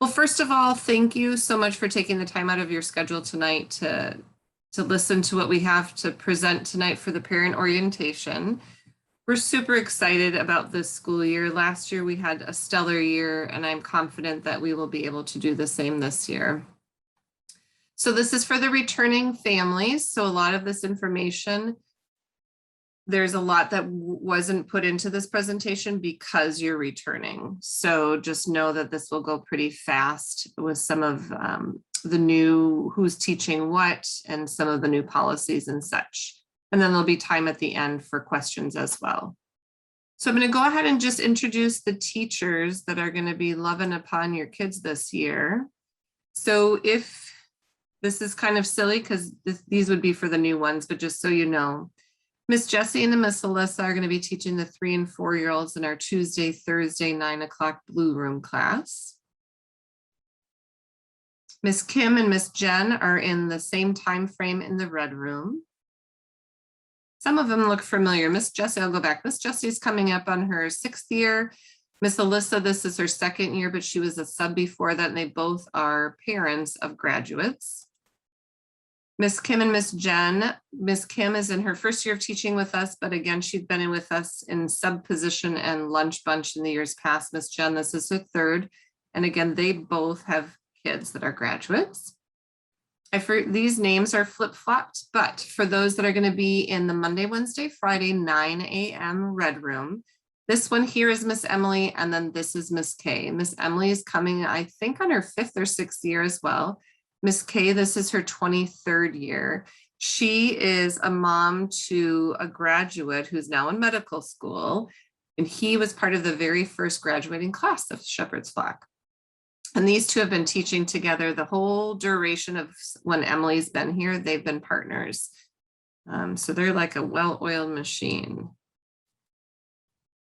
Well, first of all, thank you so much for taking the time out of your schedule tonight to listen to what we have to present tonight for the parent orientation. We're super excited about this school year. Last year we had a stellar year, and I'm confident that we will be able to do the same this year. So this is for the returning families. So a lot of this information, there's a lot that wasn't put into this presentation because you're returning. So just know that this will go pretty fast with some of the new who's teaching what and some of the new policies and such. And then there'll be time at the end for questions as well. So I'm going to go ahead and just introduce the teachers that are going to be loving upon your kids this year. So if this is kind of silly because these would be for the new ones, but just so you know, Miss Jessie and Miss Alyssa are going to be teaching the 3- and 4-year-olds in our Tuesday, Thursday, 9 o'clock Blue Room class. Miss Kim and Miss Jen are in the same time frame in the Red Room. Some of them look familiar. Miss Jessie, I'll go back. Miss Jessie's coming up on her 6th year. Miss Alyssa, this is her 2nd year, but she was a sub before that, and they both are parents of graduates. Miss Kim and Miss Jen. Miss Kim is in her 1st year of teaching with us, but again, she's been in with us in sub position and lunch bunch in the years past. Miss Jen, this is her 3rd. And again, they both have kids that are graduates. These names are flip-flopped, but for those that are going to be in the Monday, Wednesday, Friday, 9 a.m. Red Room, this one here is Miss Emily, and then this is Miss Kay. Miss Emily is coming, I think, on her 5th or 6th year as well. Miss Kay, this is her 23rd year. She is a mom to a graduate who's now in medical school, and he was part of the very first graduating class of Shepherd's Flock. And these two have been teaching together the whole duration of when Emily's been here. They've been partners. So they're like a well-oiled machine.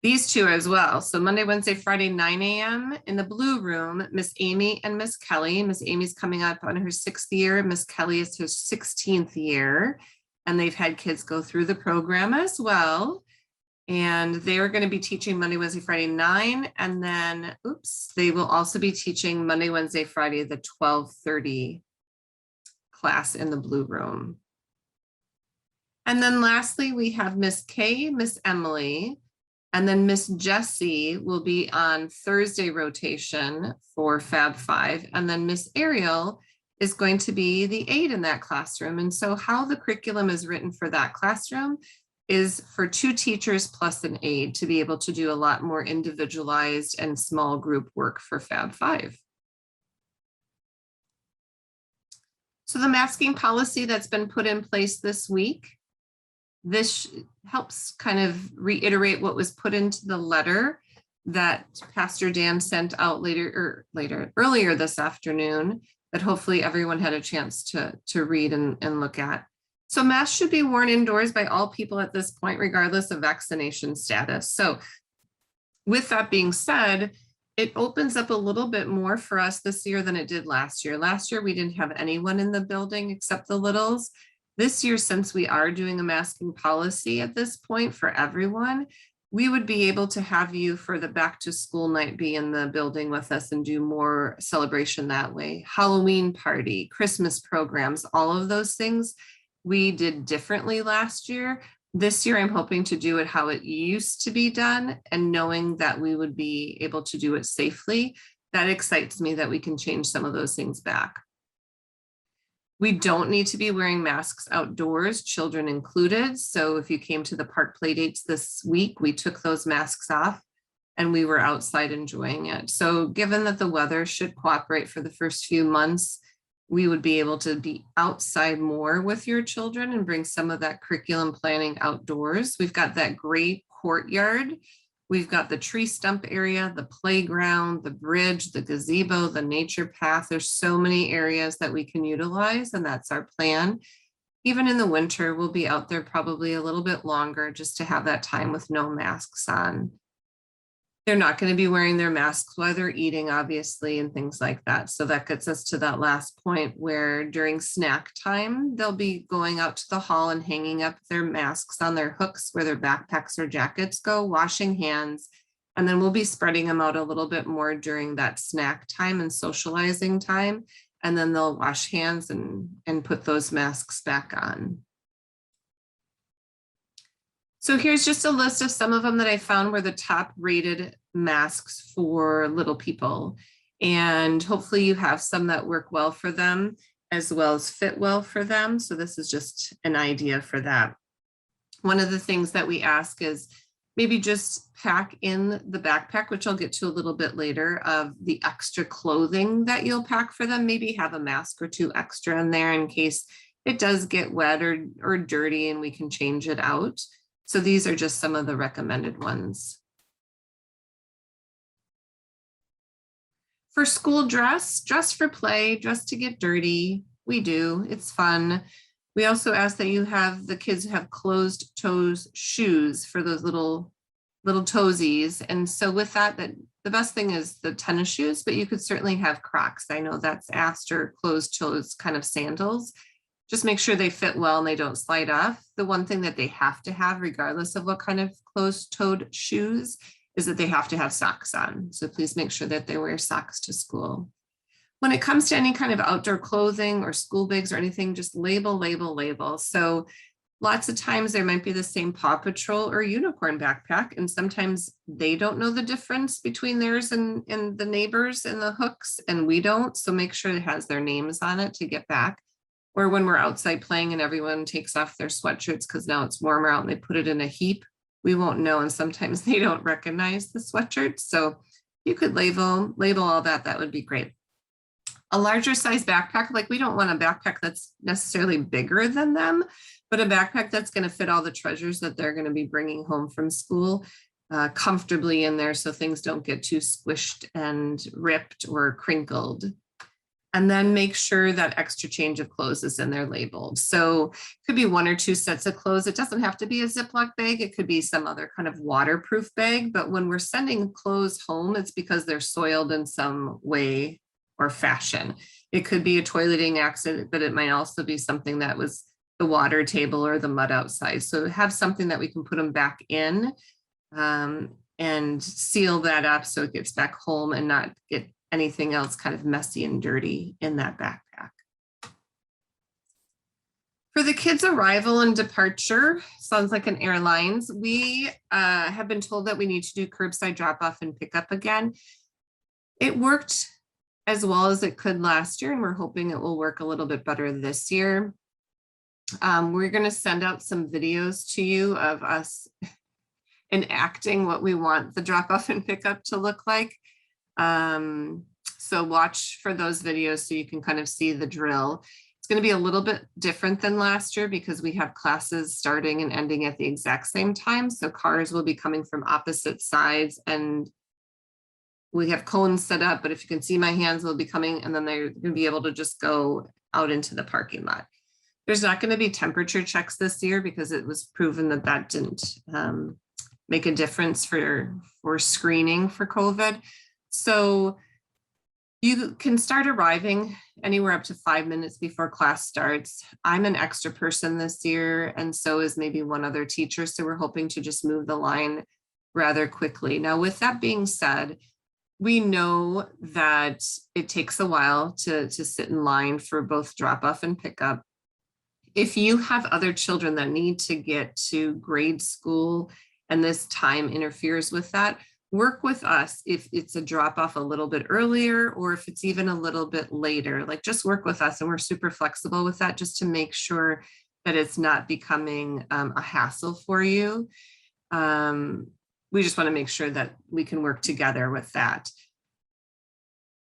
These two as well. So Monday, Wednesday, Friday, 9 a.m. in the Blue Room, Miss Amy and Miss Kelly. Miss Amy's coming up on her 6th year. Miss Kelly is her 16th year. And they've had kids go through the program as well. And they are going to be teaching Monday, Wednesday, Friday, 9. And then, they will also be teaching Monday, Wednesday, Friday, the 12:30 class in the Blue Room. And then lastly, we have Miss Kay, Miss Emily, and then Miss Jessie will be on Thursday rotation for Fab 5. And then Miss Ariel is going to be the aide in that classroom. And so how the curriculum is written for that classroom is for 2 teachers plus an aide to be able to do a lot more individualized and small group work for Fab 5. So the masking policy that's been put in place this week, this helps kind of reiterate what was put into the letter that Pastor Dan sent out earlier this afternoon that hopefully everyone had a chance to read and look at. So masks should be worn indoors by all people at this point, regardless of vaccination status. So with that being said, it opens up a little bit more for us this year than it did last year. Last year, we didn't have anyone in the building except the littles. This year, since we are doing a masking policy at this point for everyone, we would be able to have you for the back to school night be in the building with us and do more celebration that way. Halloween party, Christmas programs, all of those things we did differently last year. This year, I'm hoping to do it how it used to be done, and knowing that we would be able to do it safely, that excites me that we can change some of those things back. We don't need to be wearing masks outdoors, children included. So if you came to the park play dates this week, we took those masks off and we were outside enjoying it. So given that the weather should cooperate for the first few months, we would be able to be outside more with your children and bring some of that curriculum planning outdoors. We've got that great courtyard. We've got the tree stump area, the playground, the bridge, the gazebo, the nature path. There's so many areas that we can utilize, and that's our plan. Even in the winter, we'll be out there probably a little bit longer just to have that time with no masks on. They're not going to be wearing their masks while they're eating, obviously, and things like that. So that gets us to that last point where during snack time, they'll be going out to the hall and hanging up their masks on their hooks where their backpacks or jackets go, washing hands, And then we'll be spreading them out a little bit more during that snack time and socializing time. And then they'll wash hands and put those masks back on. So here's just a list of some of them that I found were the top rated masks for little people. And hopefully you have some that work well for them as well as fit well for them. So this is just an idea for that. One of the things that we ask is maybe just pack in the backpack, which I'll get to a little bit later, of the extra clothing that you'll pack for them. Maybe have a mask or two extra in there in case it does get wet or dirty and we can change it out. So these are just some of the recommended ones. For school dress, dress for play, dress to get dirty. We do, it's fun. We also ask that you have the kids have closed toes shoes for those little toesies. And so with that, the best thing is the tennis shoes, but you could certainly have Crocs. I know that's asked, or closed toes kind of sandals. Just make sure they fit well and they don't slide off. The one thing that they have to have, regardless of what kind of closed-toed shoes, is that they have to have socks on. So please make sure that they wear socks to school. When it comes to any kind of outdoor clothing or school bags or anything, just label, label, label. So lots of times there might be the same Paw Patrol or Unicorn backpack, and sometimes they don't know the difference between theirs and the neighbors and the hooks, and we don't. So make sure it has their names on it to get back. Or when we're outside playing and everyone takes off their sweatshirts because now it's warmer out and they put it in a heap, we won't know. And sometimes they don't recognize the sweatshirts. So you could label all that. That would be great. A larger size backpack, like we don't want a backpack that's necessarily bigger than them, but a backpack that's going to fit all the treasures that they're going to be bringing home from school comfortably in there so things don't get too squished and ripped or crinkled. And then make sure that extra change of clothes is in there labeled. So it could be 1 or 2 sets of clothes. It doesn't have to be a Ziploc bag. It could be some other kind of waterproof bag. But when we're sending clothes home, it's because they're soiled in some way or fashion. It could be a toileting accident, but it might also be something that was the water table or the mud outside. So have something that we can put them back in and seal that up so it gets back home and not get anything else kind of messy and dirty in that backpack. For the kids' arrival and departure, sounds like an airlines, we have been told that we need to do curbside drop-off and pickup again. It worked as well as it could last year, and we're hoping it will work a little bit better this year. We're going to send out some videos to you of us enacting what we want the drop-off and pickup to look like. So watch for those videos so you can kind of see the drill. It's going to be a little bit different than last year because we have classes starting and ending at the exact same time. So cars will be coming from opposite sides and we have cones set up, but if you can see my hands, will be coming and then they're going to be able to just go out into the parking lot. There's not going to be temperature checks this year because it was proven that that didn't make a difference for screening for COVID. So you can start arriving anywhere up to 5 minutes before class starts. I'm an extra person this year, and so is maybe one other teacher. So we're hoping to just move the line rather quickly. Now, with that being said, we know that it takes a while to sit in line for both drop off and pickup. If you have other children that need to get to grade school and this time interferes with that, work with us if it's a drop off a little bit earlier or if it's even a little bit later. Like just work with us and we're super flexible with that just to make sure that it's not becoming a hassle for you. We just want to make sure that we can work together with that.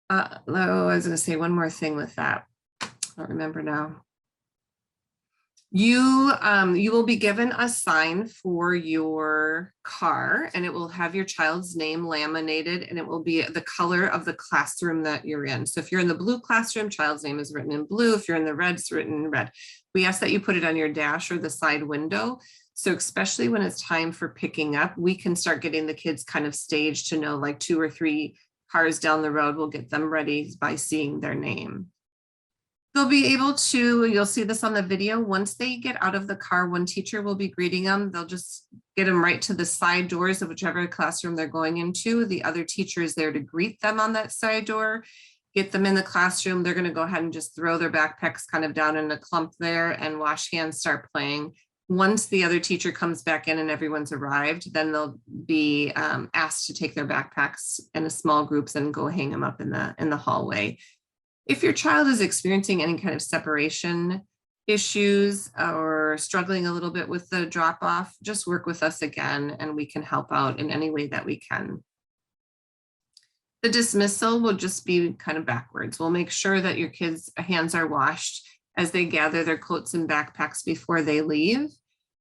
I was going to say one more thing with that. I don't remember now. You will be given a sign for your car and it will have your child's name laminated and it will be the color of the classroom that you're in. So if you're in the blue classroom, child's name is written in blue. If you're in the red, it's written in red. We ask that you put it on your dash or the side window. So especially when it's time for picking up, we can start getting the kids kind of staged to know like 2 or 3 cars down the road. We'll get them ready by seeing their name. They'll be able to, you'll see this on the video, once they get out of the car, one teacher will be greeting them. They'll just get them right to the side doors of whichever classroom they're going into. The other teacher is there to greet them on that side door, get them in the classroom. They're going to go ahead and just throw their backpacks kind of down in a clump there and wash hands, start playing. Once the other teacher comes back in and everyone's arrived, then they'll be asked to take their backpacks in a small groups and go hang them up in the hallway. If your child is experiencing any kind of separation issues or struggling a little bit with the drop off, just work with us again and we can help out in any way that we can. The dismissal will just be kind of backwards. We'll make sure that your kids' hands are washed as they gather their coats and backpacks before they leave.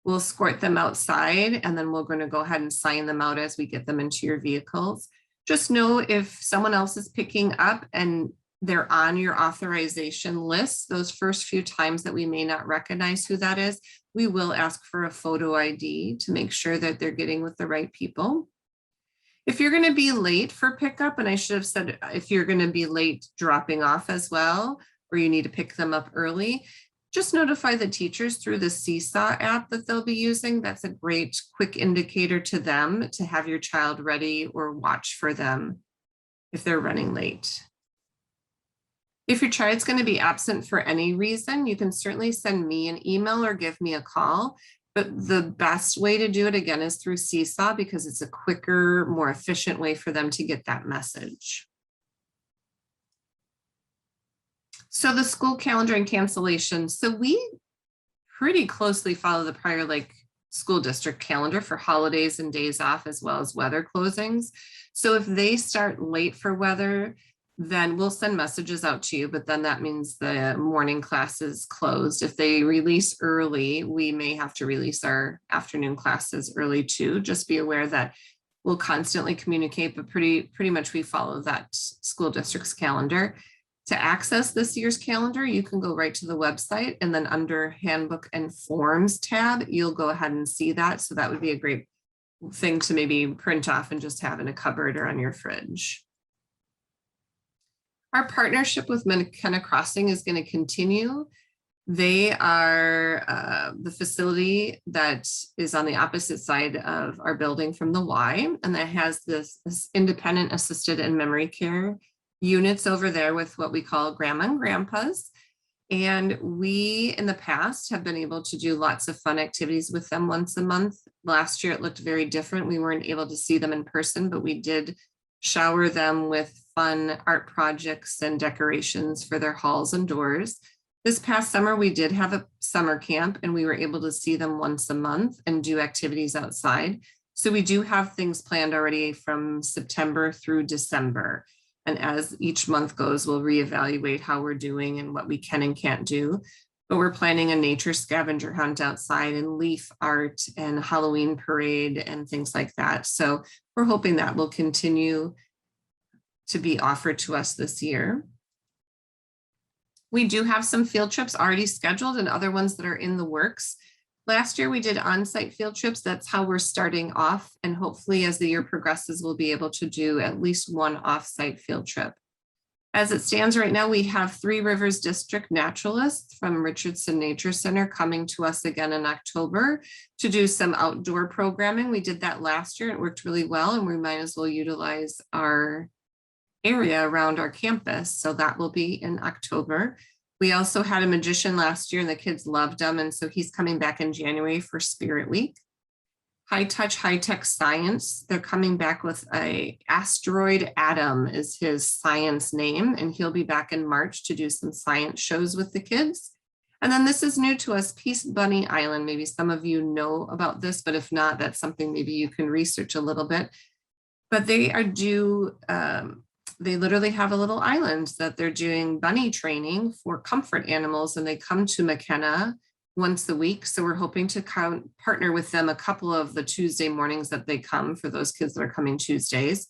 We'll escort them outside and then we're going to go ahead and sign them out as we get them into your vehicles. Just know if someone else is picking up and they're on your authorization list, those first few times that we may not recognize who that is, we will ask for a photo ID to make sure that they're getting with the right people. If you're going to be late for pickup, and I should have said if you're going to be late dropping off as well, or you need to pick them up early, just notify the teachers through the Seesaw app that they'll be using. That's a great quick indicator to them to have your child ready or watch for them if they're running late. If your child's going to be absent for any reason, you can certainly send me an email or give me a call. But the best way to do it again is through Seesaw because it's a quicker, more efficient way for them to get that message. So the school calendar and cancellation. So we pretty closely follow the Prior Lake School District calendar for holidays and days off, as well as weather closings. So if they start late for weather, then we'll send messages out to you, but then that means the morning class is closed. If they release early, we may have to release our afternoon classes early too. Just be aware that we'll constantly communicate, but pretty much we follow that school district's calendar. To access this year's calendar, you can go right to the website and then under Handbook and Forms tab, you'll go ahead and see that. So that would be a great thing to maybe print off and just have in a cupboard or on your fridge. Our partnership with McKenna Crossing is going to continue. They are the facility that is on the opposite side of our building from the Y, and that has this independent assisted and memory care units over there with what we call grandma and grandpas. And we, in the past, have been able to do lots of fun activities with them once a month. Last year, it looked very different. We weren't able to see them in person, but we did shower them with fun art projects and decorations for their halls and doors. This past summer, we did have a summer camp and we were able to see them once a month and do activities outside. So we do have things planned already from September through December. And as each month goes, we'll reevaluate how we're doing and what we can and can't do. But we're planning a nature scavenger hunt outside and leaf art and Halloween parade and things like that. So we're hoping that will continue to be offered to us this year. We do have some field trips already scheduled and other ones that are in the works. Last year we did on-site field trips. That's how we're starting off. And hopefully as the year progresses, we'll be able to do at least one off-site field trip. As it stands right now, we have Three Rivers District naturalists from Richardson Nature Center coming to us again in October to do some outdoor programming. We did that last year. It worked really well, and we might as well utilize our area around our campus. So that will be in October. We also had a magician last year and the kids loved him. And so he's coming back in January for Spirit Week. High Touch, High Tech Science. They're coming back with a Asteroid Adam is his science name. And he'll be back in March to do some science shows with the kids. And then this is new to us, Peace Bunny Island. Maybe some of you know about this, but if not, that's something maybe you can research a little bit. But they are they literally have a little island that they're doing bunny training for comfort animals, and they come to McKenna once a week. So we're hoping to partner with them a couple of the Tuesday mornings that they come for those kids that are coming Tuesdays.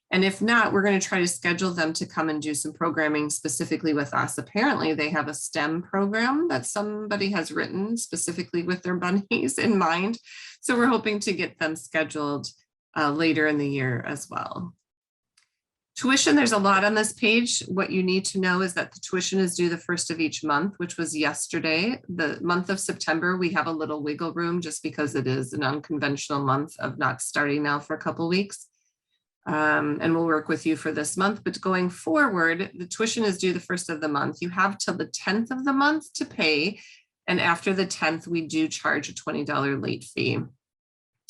And if not, we're going to try to schedule them to come and do some programming specifically with us. Apparently they have a STEM program that somebody has written specifically with their bunnies in mind. So we're hoping to get them scheduled later in the year as well. Tuition, there's a lot on this page. What you need to know is that the tuition is due the first of each month, which was yesterday. The month of September, we have a little wiggle room just because it is an unconventional month of not starting now for a couple weeks. And we'll work with you for this month, but going forward, the tuition is due the first of the month. You have till the 10th of the month to pay. And after the 10th, we do charge a $20 late fee.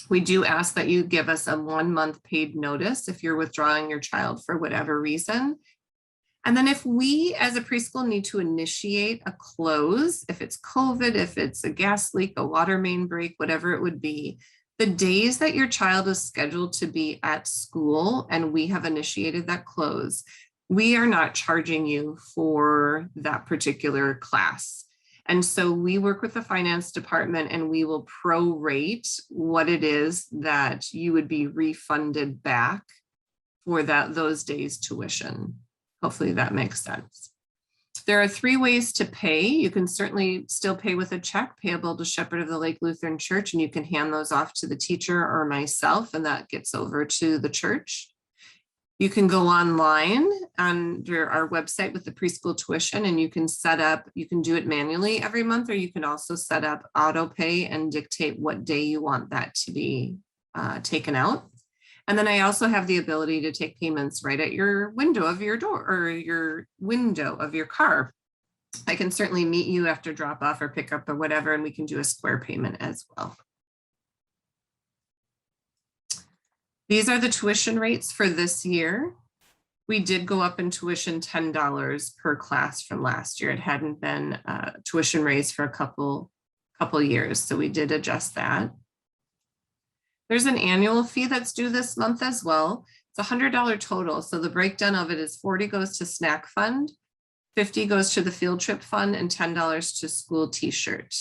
We do ask that you give us a 1 month paid notice if you're withdrawing your child for whatever reason. And then if we as a preschool need to initiate a close, if it's COVID, if it's a gas leak, a water main break, whatever it would be, the days that your child is scheduled to be at school and we have initiated that close, we are not charging you for that particular class. And so we work with the finance department and we will prorate what it is that you would be refunded back for those days tuition. Hopefully that makes sense. There are 3 ways to pay. You can certainly still pay with a check payable to Shepherd of the Lake Lutheran Church, and you can hand those off to the teacher or myself, and that gets over to the church. You can go online under our website with the preschool tuition and you can set up, you can do it manually every month, or you can also set up auto pay and dictate what day you want that to be taken out. And then I also have the ability to take payments right at your window of your door or your window of your car. I can certainly meet you after drop off or pick up or whatever, and we can do a square payment as well. These are the tuition rates for this year. We did go up in tuition $10 per class from last year. It hadn't been tuition raised for a couple years, so we did adjust that. There's an annual fee that's due this month as well. It's $100 total, so the breakdown of it is $40 goes to snack fund, $50 goes to the field trip fund, and $10 to school t-shirt.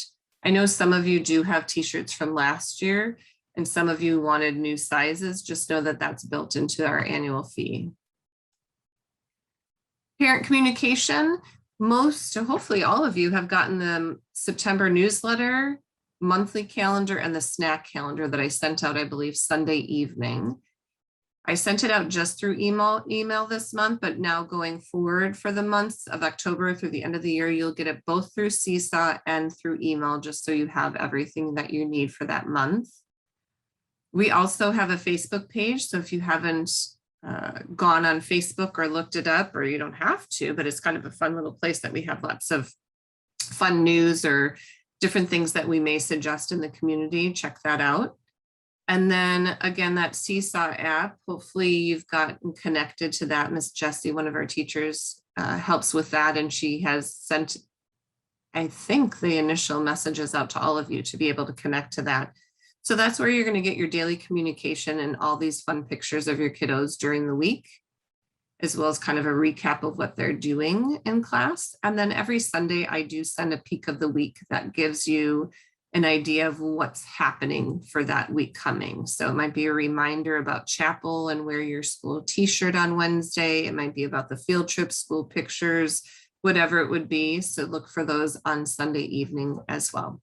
I know some of you do have t-shirts from last year, and some of you wanted new sizes. Just know that that's built into our annual fee. Parent communication, hopefully all of you have gotten the September newsletter, monthly calendar, and the snack calendar that I sent out, I believe, Sunday evening. I sent it out just through email this month, but now going forward for the months of October through the end of the year, you'll get it both through Seesaw and through email, just so you have everything that you need for that month. We also have a Facebook page, so if you haven't gone on Facebook or looked it up, or you don't have to, but it's kind of a fun little place that we have lots of fun news or different things that we may suggest in the community. Check that out. And then again, that Seesaw app, hopefully you've gotten connected to that. Miss Jessie, one of our teachers, helps with that, and she has sent, I think, the initial messages out to all of you to be able to connect to that. So that's where you're going to get your daily communication and all these fun pictures of your kiddos during the week, as well as kind of a recap of what they're doing in class. And then every Sunday, I do send a peek of the week that gives you an idea of what's happening for that week coming. So it might be a reminder about chapel and wear your school t-shirt on Wednesday. It might be about the field trip, school pictures, whatever it would be. So look for those on Sunday evening as well.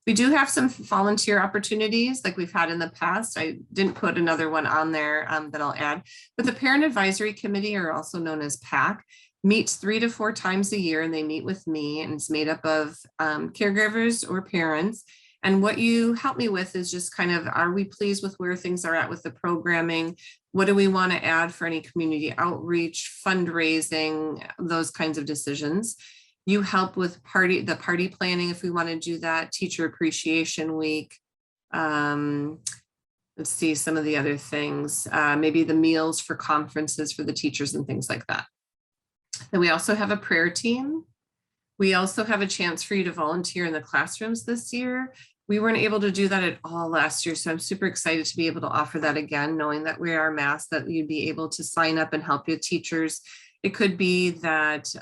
We do have some volunteer opportunities like we've had in the past. I didn't put another one on there that I'll add, but the Parent Advisory Committee, or also known as PAC, meets 3 to 4 times a year, and they meet with me, and it's made up of caregivers or parents. And what you help me with is just kind of, are we pleased with where things are at with the programming? What do we want to add for any community outreach, fundraising, those kinds of decisions? You help with the party planning if we want to do that, Teacher Appreciation Week. Let's see some of the other things, maybe the meals for conferences for the teachers and things like that. Then we also have a prayer team. We also have a chance for you to volunteer in the classrooms this year. We weren't able to do that at all last year, so I'm super excited to be able to offer that again, knowing that we are mass, that you'd be able to sign up and help your teachers. It could be that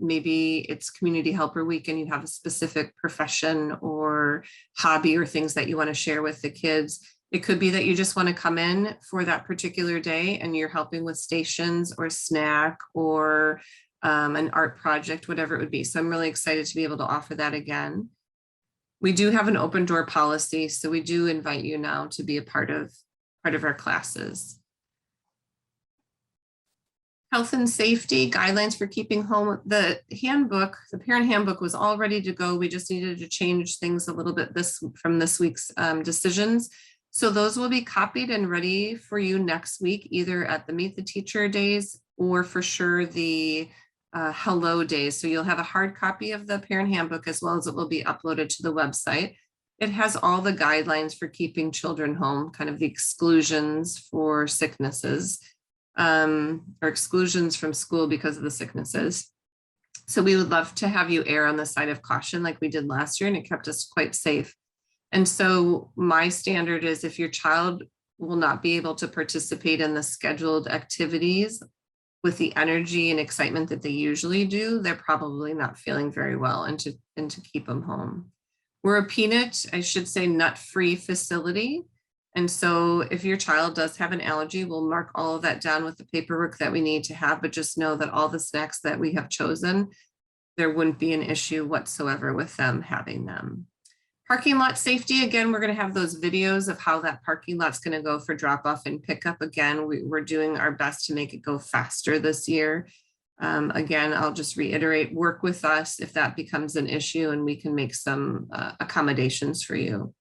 maybe it's Community Helper Week and you have a specific profession or hobby or things that you want to share with the kids. It could be that you just want to come in for that particular day and you're helping with stations or snack or an art project, whatever it would be. So I'm really excited to be able to offer that again. We do have an open door policy, so we do invite you now to be a part of our classes. Health and safety guidelines for keeping home. The handbook, the parent handbook was all ready to go. We just needed to change things a little bit from this week's decisions. So those will be copied and ready for you next week, either at the Meet the Teacher days or for sure the Hello days. So you'll have a hard copy of the parent handbook as well as it will be uploaded to the website. It has all the guidelines for keeping children home, kind of the exclusions for sicknesses. Or exclusions from school because of the sicknesses. So we would love to have you err on the side of caution like we did last year, and it kept us quite safe. And so my standard is if your child will not be able to participate in the scheduled activities with the energy and excitement that they usually do, they're probably not feeling very well, and to keep them home. We're a peanut, I should say, nut-free facility. And so if your child does have an allergy, we'll mark all of that down with the paperwork that we need to have, but just know that all the snacks that we have chosen, there wouldn't be an issue whatsoever with them having them. Parking lot safety, again, we're going to have those videos of how that parking lot's going to go for drop off and pickup. Again, we're doing our best to make it go faster this year. Again, I'll just reiterate, work with us if that becomes an issue and we can make some accommodations for you.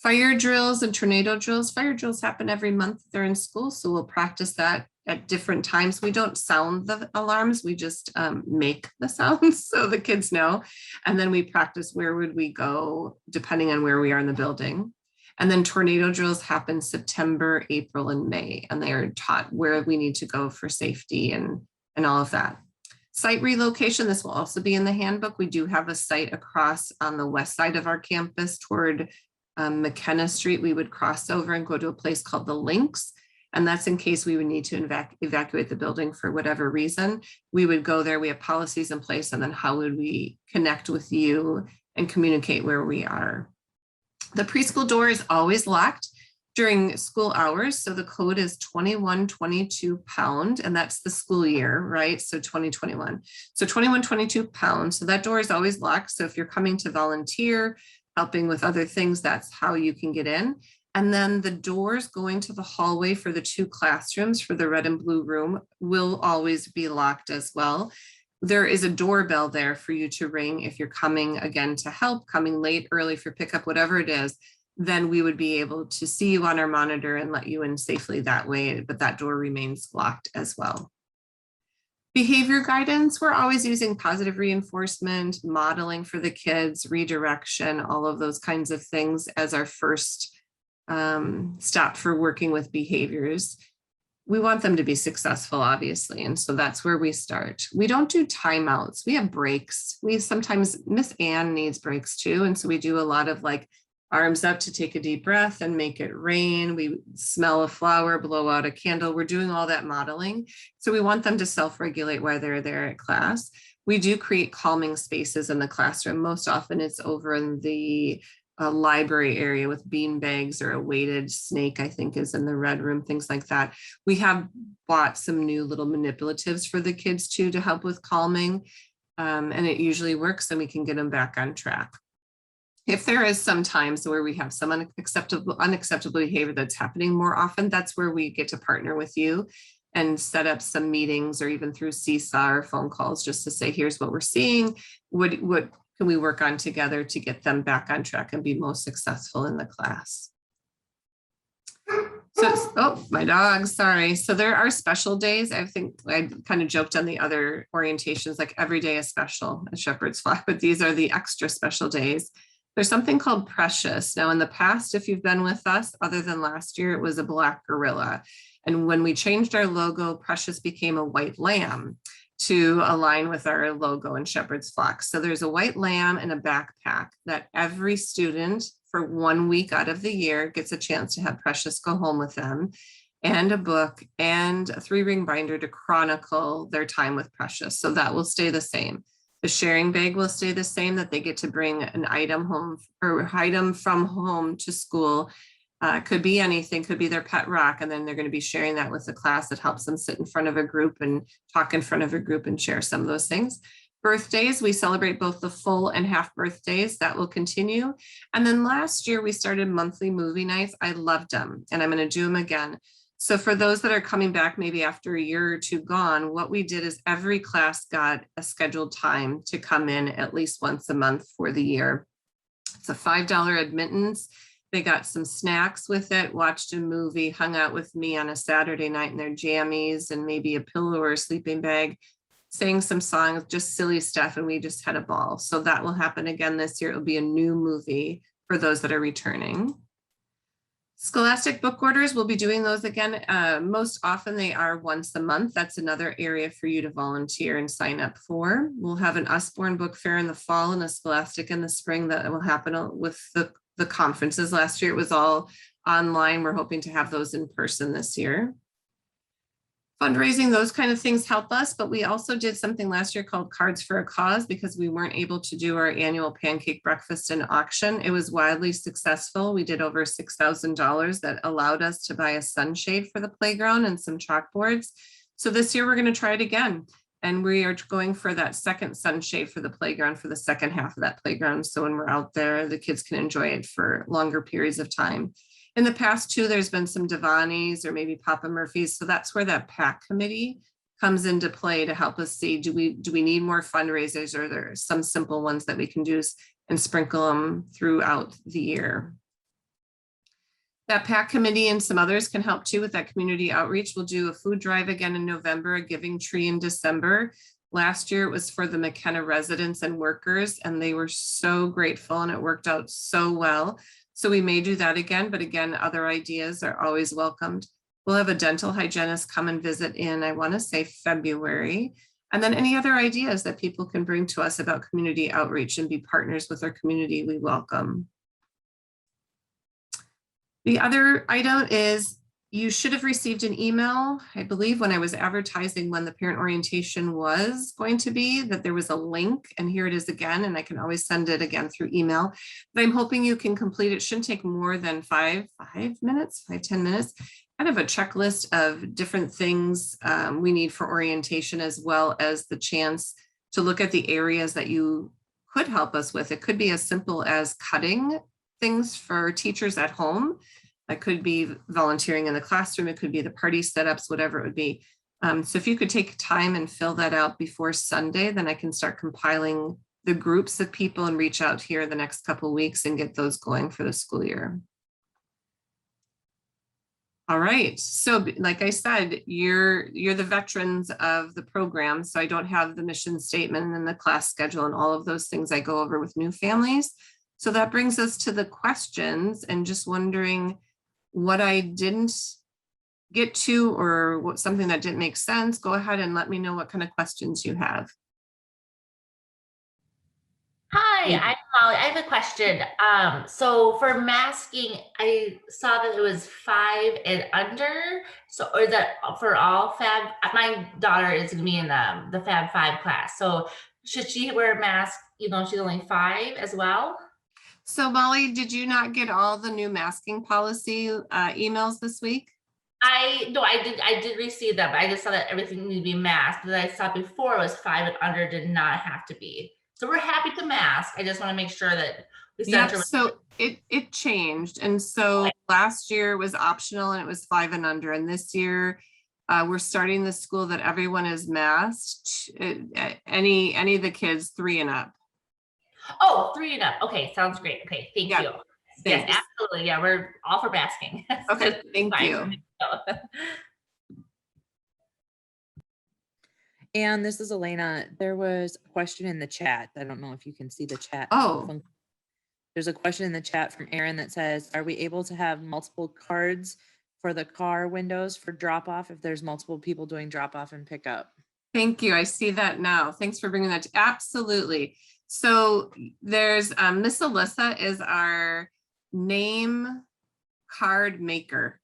Fire drills and tornado drills. Fire drills happen every month they're in school, so we'll practice that at different times. We don't sound the alarms, we just make the sounds so the kids know. And then we practice where would we go depending on where we are in the building. And then tornado drills happen September, April, and May, and they are taught where we need to go for safety and all of that. Site relocation, this will also be in the handbook. We do have a site across on the west side of our campus toward McKenna Street. We would cross over and go to a place called the Links. And that's in case we would need to evacuate the building for whatever reason. We would go there, we have policies in place, and then how would we connect with you and communicate where we are. The preschool door is always locked during school hours. So the code is 2122 pound, and that's the school year, right? So 2021. So 2122 pounds. So that door is always locked. So if you're coming to volunteer, helping with other things, that's how you can get in. And then the doors going to the hallway for the 2 classrooms for the red and blue room will always be locked as well. There is a doorbell there for you to ring if you're coming again to help, coming late, early for pickup, whatever it is, then we would be able to see you on our monitor and let you in safely that way, but that door remains locked as well. Behavior guidance, we're always using positive reinforcement, modeling for the kids, redirection, all of those kinds of things as our first stop for working with behaviors. We want them to be successful, obviously, and so that's where we start. We don't do timeouts. We have breaks. We sometimes, Miss Ann needs breaks too, and so we do a lot of like arms up to take a deep breath and make it rain. We smell a flower, blow out a candle. We're doing all that modeling. So we want them to self-regulate while they're there at class. We do create calming spaces in the classroom. Most often it's over in the library area with bean bags or a weighted snake, I think is in the red room, things like that. We have bought some new little manipulatives for the kids too to help with calming. And it usually works and we can get them back on track. If there is some times where we have some unacceptable behavior that's happening more often, that's where we get to partner with you and set up some meetings or even through Seesaw or phone calls just to say, here's what we're seeing. What can we work on together to get them back on track and be most successful in the class? So, oh, my dog, sorry. So there are special days. I think I kind of joked on the other orientations, like every day is special at Shepherd's Flock, but these are the extra special days. There's something called Precious. Now in the past, if you've been with us, other than last year, it was a black gorilla. And when we changed our logo, Precious became a white lamb to align with our logo in Shepherd's Flock. So there's a white lamb and a backpack that every student for 1 week out of the year gets a chance to have Precious go home with them, and a book and a 3-ring binder to chronicle their time with Precious. So that will stay the same. The sharing bag will stay the same, that they get to bring an item home or item from home to school. Could be anything, could be their pet rock, and then they're going to be sharing that with the class that helps them sit in front of a group and talk in front of a group and share some of those things. Birthdays, we celebrate both the full and half birthdays. That will continue. And then last year we started monthly movie nights. I loved them and I'm going to do them again. So for those that are coming back maybe after a year or two gone, what we did is every class got a scheduled time to come in at least once a month for the year. It's a $5 admittance. They got some snacks with it, watched a movie, hung out with me on a Saturday night in their jammies and maybe a pillow or a sleeping bag, sang some songs, just silly stuff, and we just had a ball. So that will happen again this year. It'll be a new movie for those that are returning. Scholastic book orders, we'll be doing those again. Most often they are once a month. That's another area for you to volunteer and sign up for. We'll have an Usborne book fair in the fall and a Scholastic in the spring that will happen with the conferences. Last year it was all online. We're hoping to have those in person this year. Fundraising, those kind of things help us, but we also did something last year called Cards for a Cause because we weren't able to do our annual pancake breakfast and auction. It was wildly successful. We did over $6,000 that allowed us to buy a sunshade for the playground and some chalkboards. So this year we're going to try it again. And we are going for that second sunshade for the playground for the second half of that playground. So when we're out there, the kids can enjoy it for longer periods of time. In the past too, there's been some Devani's or maybe Papa Murphy's. So that's where that PAC committee comes into play to help us see, do we need more fundraisers, or there are some simple ones that we can do and sprinkle them throughout the year. That PAC committee and some others can help too with that community outreach. We'll do a food drive again in November, a giving tree in December. Last year it was for the McKenna residents and workers, and they were so grateful and it worked out so well. So we may do that again, but again, other ideas are always welcomed. We'll have a dental hygienist come and visit in, I want to say February. And then any other ideas that people can bring to us about community outreach and be partners with our community, we welcome. The other item is you should have received an email, I believe, when I was advertising when the parent orientation was going to be, that there was a link, and here it is again, and I can always send it again through email. But I'm hoping you can complete it. Shouldn't take more than 10 minutes, kind of a checklist of different things we need for orientation, as well as the chance to look at the areas that you could help us with. It could be as simple as cutting things for teachers at home. That could be volunteering in the classroom. It could be the party setups, whatever it would be. So if you could take time and fill that out before Sunday, then I can start compiling the groups of people and reach out here the next couple of weeks and get those going for the school year. All right, so like I said, you're the veterans of the program, so I don't have the mission statement and the class schedule and all of those things I go over with new families. So that brings us to the questions, and just wondering what I didn't get to or what something that didn't make sense. Go ahead and let me know what kind of questions you have. Hi, I'm Molly. I have a question. So for masking, I saw that it was 5 and under. So, or is that for all Fab? My daughter is going to be in the Fab 5 class. So should she wear a mask, she's only 5 as well? So Molly, did you not get all the new masking policy emails this week? No, I did receive that, but I just saw that everything needed to be masked. But I saw before it was 5 and under did not have to be. So we're happy to mask. I just want to make sure that we sent. Yep, so it changed. And so last year was optional and it was 5 and under. And this year we're starting the school that everyone is masked. Any of the kids 3 and up. Oh, 3 and up. Okay, sounds great. Okay, thank you. Thanks. Yes, absolutely. Yeah, we're all for masking. Okay, thank you. And this is Elena. There was a question in the chat. I don't know if you can see the chat. Oh. There's a question in the chat from Aaron that says, are we able to have multiple cards for the car windows for drop off if there's multiple people doing drop off and pick up? Thank you. I see that now. Thanks for bringing that. Absolutely. So there's Miss Alyssa is our name card maker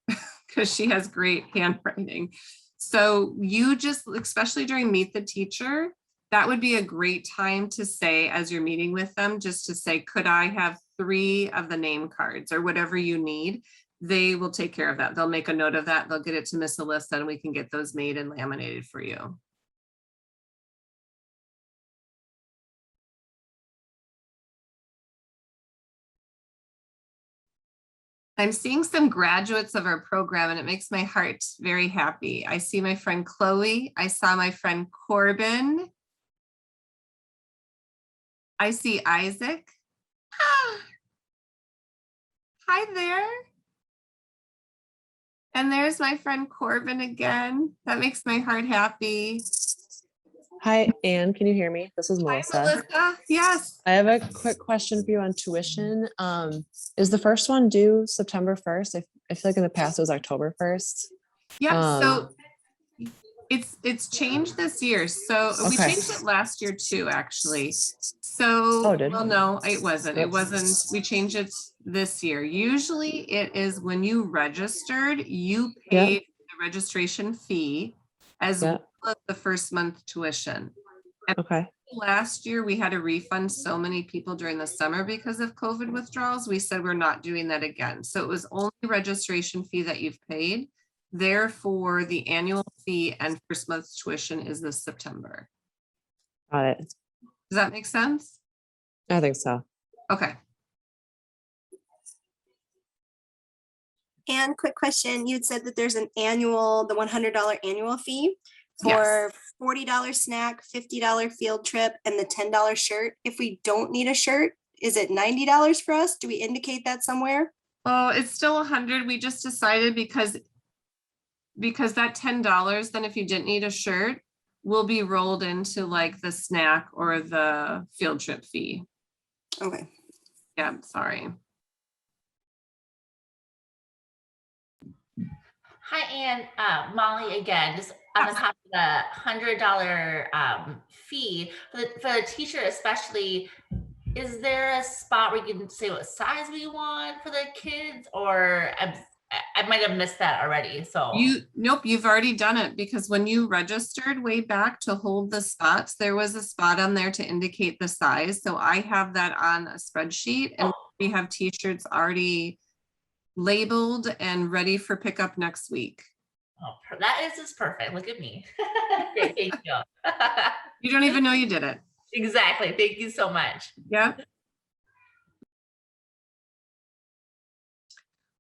because she has great handwriting. So you just, especially during Meet the Teacher, that would be a great time to say, as you're meeting with them, just to say, could I have 3 of the name cards or whatever you need? They will take care of that. They'll make a note of that. They'll get it to Miss Alyssa and we can get those made and laminated for you. I'm seeing some graduates of our program and it makes my heart very happy. I see my friend Chloe. I saw my friend Corbin. I see Isaac. Hi there. And there's my friend Corbin again. That makes my heart happy. Hi, Anne, can you hear me? This is Hi, Melissa. Melissa. Yes. I have a quick question for you on tuition. Is the first one due September 1st? I feel like in the past it was October 1st. Yeah. So it's changed this year. So we Okay. changed it last year too, actually. So, Oh, did well, no, it wasn't. It Oops. wasn't. We changed it this year. Usually it is when you registered, you Yeah. paid the registration fee as Yeah. well as the first month tuition. Okay. Last year, we had to refund so many people during the summer because of COVID withdrawals. We said we're not doing that again. So it was only registration fee that you've paid. Therefore, the annual fee and first month's tuition is this September. Got it. Does that make sense? I think so. Okay. And quick question, you'd said that there's an annual, the $100 annual fee for $40 snack, $50 field trip, and the $10 shirt. If we don't need a shirt, is it $90 for us? Do we indicate that somewhere? Oh, it's still 100. We just decided because that $10, then if you didn't need a shirt, will be rolled into like the snack or the field trip fee. Okay. Yeah, sorry. Hi, Anne. Molly again, just on the top of the $100 fee for the teacher especially. Is there a spot where you can say what size we want for the kids, or I might have missed that already? So Nope, you've already done it because when you registered way back to hold the spots, there was a spot on there to indicate the size. So I have that on a spreadsheet and we have t-shirts already labeled and ready for pickup next week. Oh, that is just perfect. Look at me. Great, thank you. You don't even know you did it. Exactly. Thank you so much. Yeah.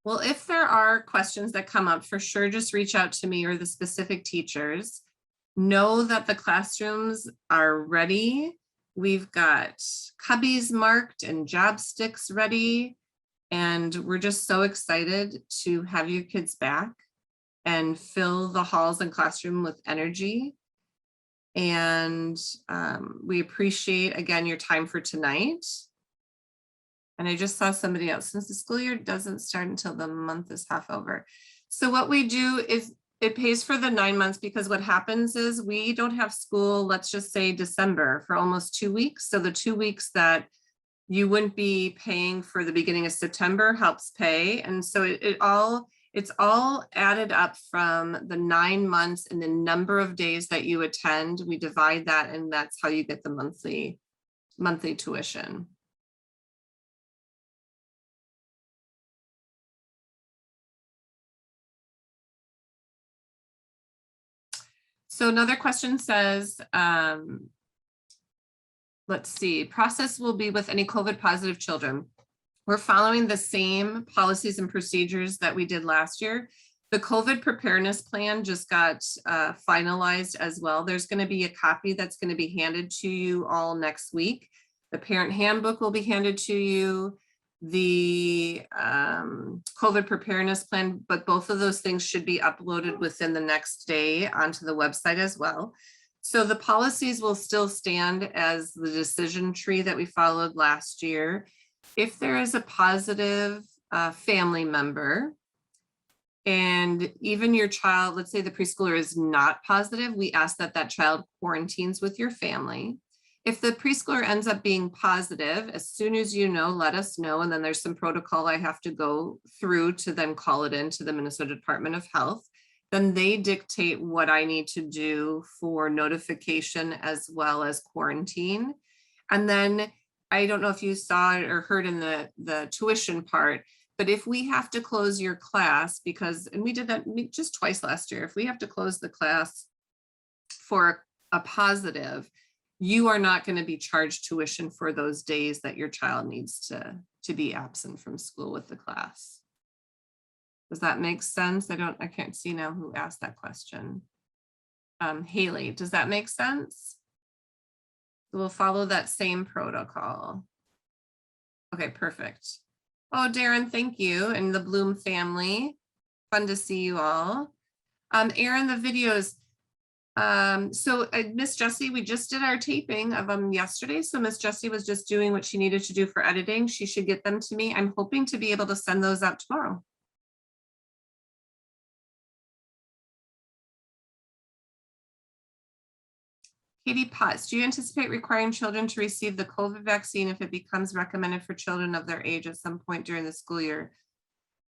Well, if there are questions that come up, for sure, just reach out to me or the specific teachers. Know that the classrooms are ready. We've got cubbies marked and job sticks ready. And we're just so excited to have you kids back and fill the halls and classroom with energy. And we appreciate, again, your time for tonight. And I just saw somebody else, since the school year doesn't start until the month is half over. So what we do is it pays for the 9 months, because what happens is we don't have school, let's just say December, for almost 2 weeks. So the 2 weeks that you wouldn't be paying for the beginning of September helps pay. And so it's all added up from the 9 months and the number of days that you attend. We divide that, and that's how you get the monthly tuition. So another question says, let's see, process will be with any COVID positive children. We're following the same policies and procedures that we did last year. The COVID preparedness plan just got finalized as well. There's going to be a copy that's going to be handed to you all next week. The parent handbook will be handed to you. The COVID preparedness plan, but both of those things should be uploaded within the next day onto the website as well. So the policies will still stand as the decision tree that we followed last year. If there is a positive family member, and even your child, let's say the preschooler is not positive, we ask that that child quarantines with your family. If the preschooler ends up being positive, as soon as you know, let us know. And then there's some protocol I have to go through to then call it into the Minnesota Department of Health. Then they dictate what I need to do for notification as well as quarantine. And then I don't know if you saw it or heard in the tuition part, but if we have to close your class because, and we did that just twice last year, if we have to close the class for a positive, you are not going to be charged tuition for those days that your child needs to be absent from school with the class. Does that make sense? I can't see now who asked that question. Haley, does that make sense? We'll follow that same protocol. Okay, perfect. Oh, Darren, thank you. And the Bloom family. Fun to see you all. Aaron, the videos. So Miss Jessie, we just did our taping of them yesterday. So Miss Jessie was just doing what she needed to do for editing. She should get them to me. I'm hoping to be able to send those out tomorrow. Katie Potts, do you anticipate requiring children to receive the COVID vaccine if it becomes recommended for children of their age at some point during the school year?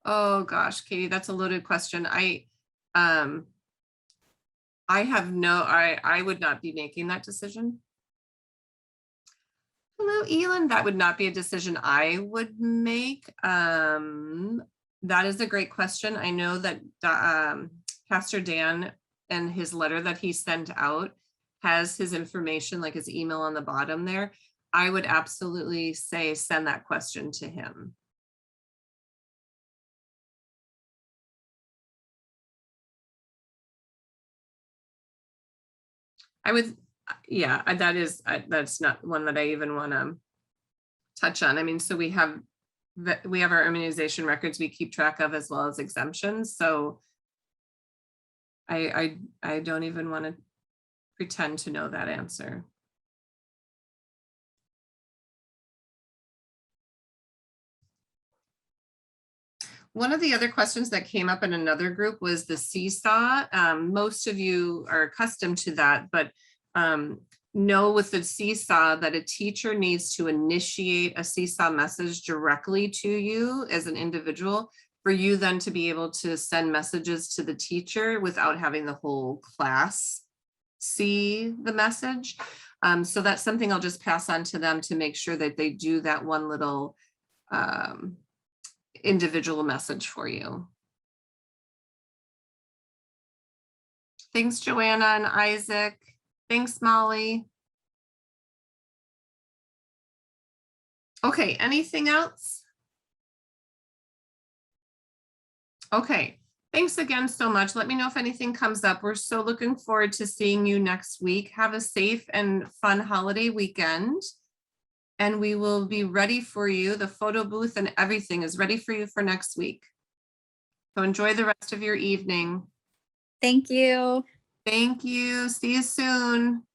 Oh gosh, Katie, that's a loaded question. I would not be making that decision. Hello, Elon. That would not be a decision I would make. That is a great question. I know that Pastor Dan and his letter that he sent out has his information, like his email on the bottom there. I would absolutely say send that question to him. I would, yeah, that's not one that I even want to touch on. I mean, so we have our immunization records we keep track of, as well as exemptions. So I don't even want to pretend to know that answer. One of the other questions that came up in another group was the seesaw. Most of you are accustomed to that, but know with the seesaw that a teacher needs to initiate a seesaw message directly to you as an individual for you then to be able to send messages to the teacher without having the whole class see the message. So that's something I'll just pass on to them to make sure that they do that one little individual message for you. Thanks, Joanna and Isaac. Thanks, Molly. Okay, anything else? Okay, thanks again so much. Let me know if anything comes up. We're so looking forward to seeing you next week. Have a safe and fun holiday weekend. And we will be ready for you. The photo booth and everything is ready for you for next week. So enjoy the rest of your evening. Thank you. Thank you. See you soon.